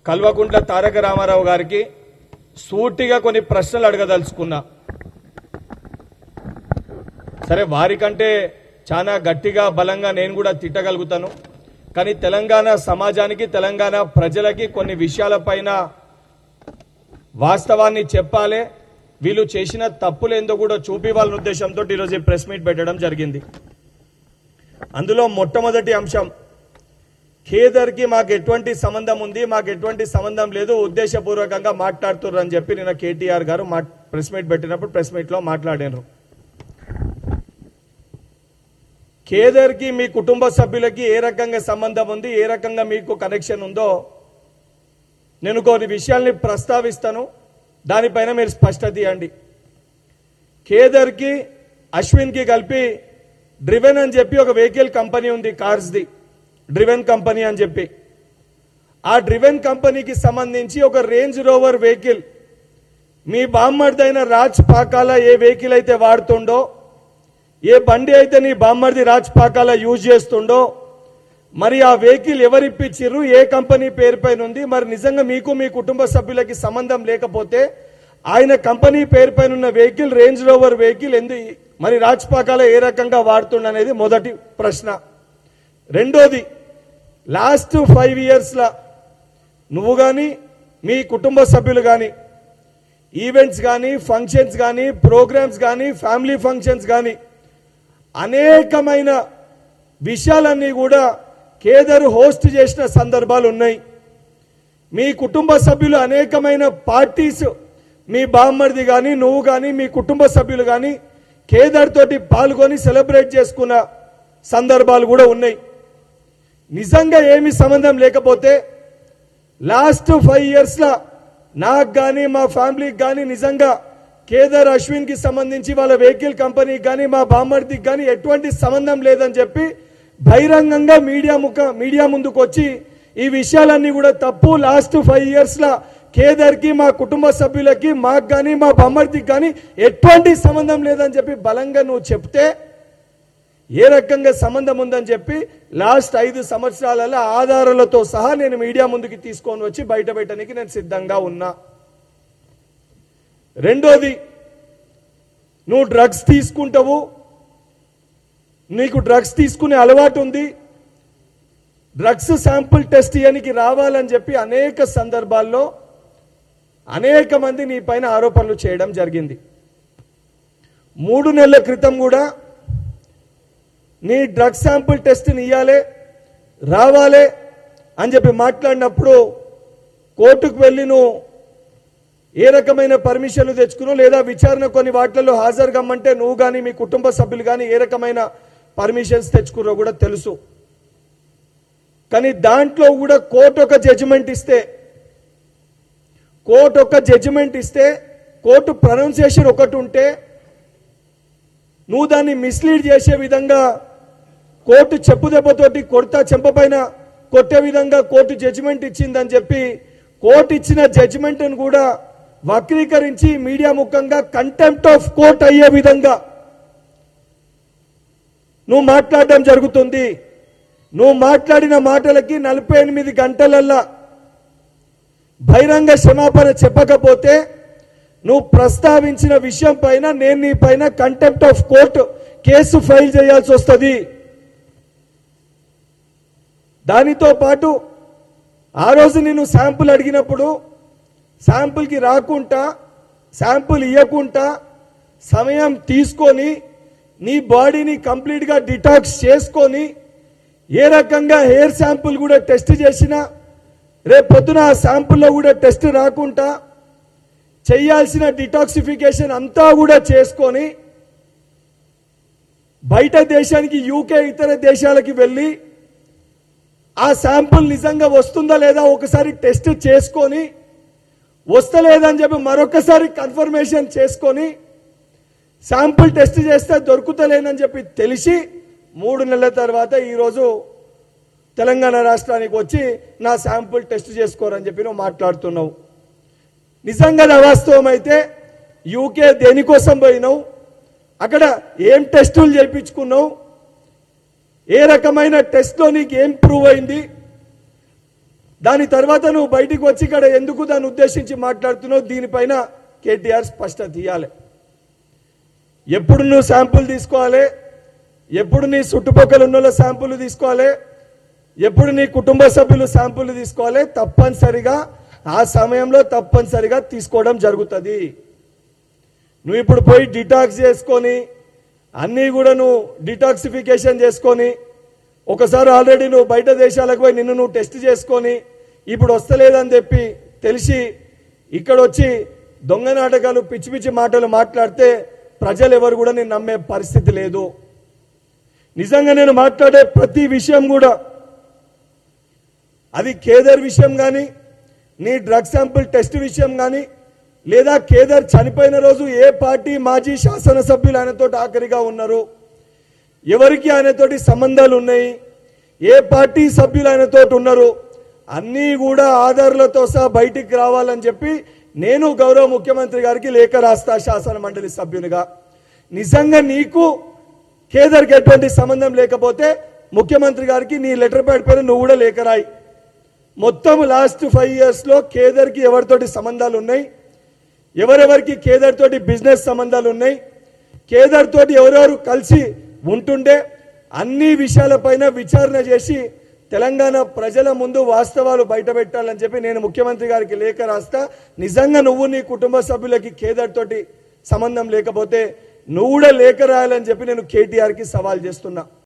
కల్వకుంట్ల తారక రామారావు గారికి సూటిగా కొన్ని ప్రశ్నలు అడగదలుచుకున్నా. సరే, వారికంటే చాలా గట్టిగా బలంగా నేను కూడా తిట్టగలుగుతాను. కానీ తెలంగాణ సమాజానికి, తెలంగాణ ప్రజలకి కొన్ని విషయాలపైన వాస్తవాన్ని చెప్పాలి. వీళ్ళు చేసిన తప్పులేందో కూడా చూపివ్వాలనే ఉద్దేశంతో ఈరోజు ప్రెస్ మీట్ పెట్టడం జరిగింది. అందులో మొట్టమొదటి అంశం, ఖేదర్కి మాకు ఎటువంటి సంబంధం ఉంది, మాకు ఎటువంటి సంబంధం లేదు, ఉద్దేశపూర్వకంగా మాట్లాడుతున్నారు అని చెప్పి నిన్న కేటీఆర్ గారు ప్రెస్ మీట్ పెట్టినప్పుడు ప్రెస్ మీట్లో మాట్లాడారు. ఖేదర్కి మీ కుటుంబ సభ్యులకి ఏ రకంగా సంబంధం ఉంది, ఏ రకంగా మీకు కనెక్షన్ ఉందో నేను కొన్ని విషయాల్ని ప్రస్తావిస్తాను. దానిపైన మీరు స్పష్టత ఇవ్వండి. ఖేదర్కి అశ్విన్కి కలిపి డ్రివెన్ అని చెప్పి ఒక వెహికల్ కంపెనీ ఉంది, కార్స్ది డ్రివెన్ కంపెనీ అని చెప్పి. ఆ డ్రివెన్ కంపెనీకి సంబంధించి ఒక రేంజ్ రోవర్ వెహికల్ మీ బామ్మర్దైన రాజ్ పాకాల ఏ వెహికల్ అయితే వాడుతుండో, ఏ బండి అయితే నీ బామ్మర్ది రాజ్ పాకాల యూజ్ చేస్తుండో, మరి ఆ వెహికల్ ఎవరిప్పించిర్రు, ఏ కంపెనీ పేరు పైన ఉంది, మరి నిజంగా మీకు మీ కుటుంబ సభ్యులకి సంబంధం లేకపోతే ఆయన కంపెనీ పేరు పైన ఉన్న వెహికల్ రేంజ్ రోవర్ వెహికల్ మరి రాజ్ పాకాల ఏ రకంగా వాడుతుండనేది మొదటి ప్రశ్న. రెండోది, లాస్ట్ 5 yearsలో నువ్వు కానీ మీ కుటుంబ సభ్యులు కానీ ఈవెంట్స్ కానీ, ఫంక్షన్స్ కానీ, ప్రోగ్రామ్స్ కానీ, ఫ్యామిలీ ఫంక్షన్స్ కానీ అనేకమైన విషయాలన్నీ కూడా ఖేదర్ హోస్ట్ చేసిన సందర్భాలు ఉన్నాయి. మీ కుటుంబ సభ్యులు అనేకమైన పార్టీస్, మీ బామ్మర్ది కానీ, నువ్వు కానీ, మీ కుటుంబ సభ్యులు కానీ ఖేదర్ తోటి పాల్గొని సెలబ్రేట్ చేసుకున్న సందర్భాలు కూడా ఉన్నాయి. నిజంగా ఏమి సంబంధం లేకపోతే లాస్ట్ 5 yearsలో నాకు కానీ, మా ఫ్యామిలీకి కానీ నిజంగా ఖేదర్ అశ్విన్కి సంబంధించి వాళ్ళ వెహికల్ కంపెనీకి కానీ, మా బామ్మర్దికి కానీ ఎటువంటి సంబంధం లేదని చెప్పి బహిరంగంగా మీడియా ముందుకు వచ్చి ఈ విషయాలన్నీ కూడా తప్పు, లాస్ట్ 5 yearsలో ఖేదర్కి, మా కుటుంబ సభ్యులకి, మాకు కానీ, మా బామ్మర్దికి కానీ ఎటువంటి సంబంధం లేదని చెప్పి బలంగా నువ్వు చెప్తే ఏ రకంగా సంబంధం ఉందని చెప్పి లాస్ట్ 5 సంవత్సరాలలో ఆధారాలతో సహా నేను మీడియా ముందుకి తీసుకొని వచ్చి బయట పెట్టడానికి నేను సిద్ధంగా ఉన్నా. రెండోది, నువ్వు డ్రగ్స్ తీసుకుంటావు, నీకు డ్రగ్స్ తీసుకునే అలవాటు ఉంది, డ్రగ్స్ శాంపుల్ టెస్ట్ చేయడానికి రావాలని చెప్పి అనేక సందర్భాల్లో అనేక మంది నీ పైన ఆరోపణలు చేయడం జరిగింది. 3 నెలల క్రితం కూడా నీ డ్రగ్ శాంపుల్ టెస్ట్ని ఇవ్వాలి, రావాలి అని చెప్పి మాట్లాడినప్పుడు కోర్టుకు వెళ్ళి నువ్వు ఏ రకమైన పర్మిషన్లు తెచ్చుకున్నావు, లేదా విచారణ కొన్ని వాటిల్లో హాజరు కమ్మంటే నువ్వు కానీ, మీ కుటుంబ సభ్యులు కానీ ఏ రకమైన పర్మిషన్స్ తెచ్చుకున్నారో కూడా తెలుసు. కానీ దాంట్లో కూడా కోర్టు ఒక జడ్జిమెంట్ ఇస్తే, కోర్టు ప్రొనౌన్సియేషన్ ఒకటి ఉంటే నువ్వు దాన్ని మిస్లీడ్ చేసే విధంగా కోర్టు చెప్పు దెబ్బతోటి కొడతా చెంపపైన కొట్టే విధంగా కోర్టు జడ్జిమెంట్ ఇచ్చిందని చెప్పి కోర్టు ఇచ్చిన జడ్జిమెంట్ను కూడా వక్రీకరించి మీడియా ముఖంగా కంటెంప్ట్ ఆఫ్ కోర్ట్ అయ్యే విధంగా నువ్వు మాట్లాడడం జరుగుతుంది. నువ్వు మాట్లాడిన మాటలకి 48 గంటలల్లా బహిరంగ క్షమాపణ చెప్పకపోతే నువ్వు ప్రస్తావించిన విషయం పైన నేను నీ పైన contempt of court case file చేయాల్సి వస్తుంది. దానితో పాటు ఆ రోజు నేను శాంపుల్ అడిగినప్పుడు శాంపుల్కి రాకుండా, శాంపుల్ ఇవ్వకుండా సమయం తీసుకొని నీ బాడీని కంప్లీట్గా డిటాక్స్ చేసుకొని ఏ రకంగా హెయిర్ శాంపుల్ కూడా టెస్ట్ చేసినా రేపు పొద్దున ఆ శాంపుల్లో కూడా టెస్ట్ రాకుండా చేయాల్సిన డిటాక్సిఫికేషన్ అంతా కూడా చేసుకొని బయట దేశానికి, యూకే ఇతర దేశాలకి వెళ్ళి ఆ శాంపుల్ నిజంగా వస్తుందా లేదా ఒకసారి టెస్ట్ చేసుకొని, వస్తలేదని చెప్పి మరొకసారి కన్ఫర్మేషన్ చేసుకొని శాంపుల్ టెస్ట్ చేస్తే దొరుకుతలేనని చెప్పి తెలిసి 3 నెలల తర్వాత ఈరోజు తెలంగాణ రాష్ట్రానికి వచ్చి నా శాంపుల్ టెస్ట్ చేసుకోరని చెప్పి నువ్వు మాట్లాడుతున్నావు. నిజంగా అవాస్తవం అయితే యూకే దేనికోసం పోయినావు, అక్కడ ఏం టెస్టులు చేయించుకున్నావు, ఏ రకమైన టెస్ట్లో నీకు ఏం ప్రూవ్ అయింది, దాని తర్వాత నువ్వు బయటికి వచ్చి ఇక్కడ ఎందుకు దాన్ని ఉద్దేశించి మాట్లాడుతున్నావు, దీనిపైన కేటీఆర్ స్పష్టత ఇవ్వాలి. ఎప్పుడు నువ్వు శాంపుల్ తీసుకోవాలి, ఎప్పుడు నీ చుట్టుపక్కల ఉన్న శాంపుల్ తీసుకోవాలి, ఎప్పుడు నీ కుటుంబ సభ్యులు శాంపుల్ తీసుకోవాలి, తప్పనిసరిగా ఆ సమయంలో తప్పనిసరిగా తీసుకోవడం జరుగుతుంది. నువ్వు ఇప్పుడు పోయి డిటాక్స్ చేసుకొని అన్నీ కూడా నువ్వు డిటాక్సిఫికేషన్ చేసుకొని ఒకసారి ఆల్రెడీ నువ్వు బయట దేశాలకు పోయి నిన్ను నువ్వు టెస్ట్ చేసుకొని ఇప్పుడు వస్తలేదని చెప్పి తెలిసి ఇక్కడ వచ్చి దొంగ నాటకాలు పిచ్చి పిచ్చి మాటలు మాట్లాడితే ప్రజలు ఎవరు కూడా నేను నమ్మే పరిస్థితి లేదు. నిజంగా నేను మాట్లాడే ప్రతి విషయం కూడా అది కేదర్ విషయం కానీ, నీ డ్రగ్ శాంపుల్ టెస్ట్ విషయం కానీ, లేదా కేదర్ చనిపోయిన రోజు ఏ పార్టీ మాజీ శాసనసభ్యులు ఆయనతో ఆఖరిగా ఉన్నారు, ఎవరికి ఆయనతోటి సంబంధాలు ఉన్నాయి, ఏ పార్టీ సభ్యులు ఆయనతో ఉన్నారు, అన్నీ కూడా ఆధారాలతో సహా బయటికి రావాలని చెప్పి నేను గౌరవ ముఖ్యమంత్రి గారికి లేఖ రాస్తా శాసన మండలి సభ్యునిగా. నిజంగా నీకు కేదర్కి ఎటువంటి సంబంధం లేకపోతే ముఖ్యమంత్రి గారికి నీ లెటర్ ప్యాడ్ పైన నువ్వు కూడా లేఖ రాయి. మొత్తం లాస్ట్ 5 years లో కేదర్కి ఎవరితోటి సంబంధాలు ఉన్నాయి, ఎవరెవరికి కేదర్ తోటి బిజినెస్ సంబంధాలు ఉన్నాయి, కేదర్ తోటి ఎవరెవరు కలిసి ఉంటుండే, అన్ని విషయాలపైన విచారణ చేసి తెలంగాణ ప్రజల ముందు వాస్తవాలు బయట పెట్టాలని చెప్పి నేను ముఖ్యమంత్రి గారికి లేఖ రాస్తా. నిజంగా నువ్వు నీ కుటుంబ సభ్యులకి కేదర్ తోటి సంబంధం లేకపోతే నువ్వు కూడా లేఖ రాయాలని చెప్పి నేను కేటీఆర్కి సవాల్ చేస్తున్నా.